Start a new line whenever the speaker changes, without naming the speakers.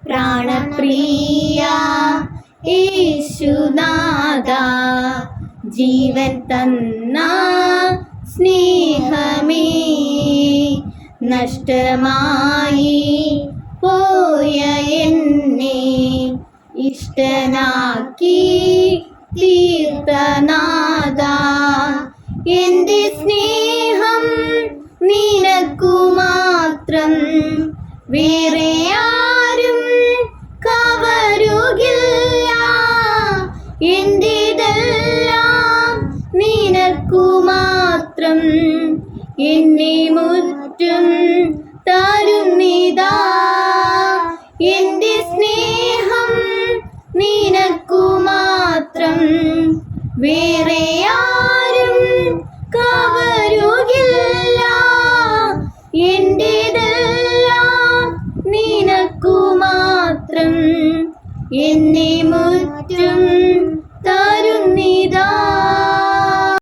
പ്രാണപ്രിയ യേശുനാഥ, ജീവൻ തന്ന സ്നേഹമേ, നഷ്ടമായി പോയ എന്നെ ഇഷ്ടനാക്കി തീർത്തനാഥ, എൻ്റെ സ്നേഹം നിനക്കു മാത്രം, വേറെ ആരും കവരുകില്ല. എന്റേതെല്ലാം നിനക്കു മാത്രം, എന്നെ മുറ്റും തരുന്നിതാ. എൻ്റെ സ്നേഹം നിനക്കു മാത്രം, വേറെ ആരും കവരുകില്ല. എന്റേതെല്ലാം നിനക്കു മാത്രം, എന്നെ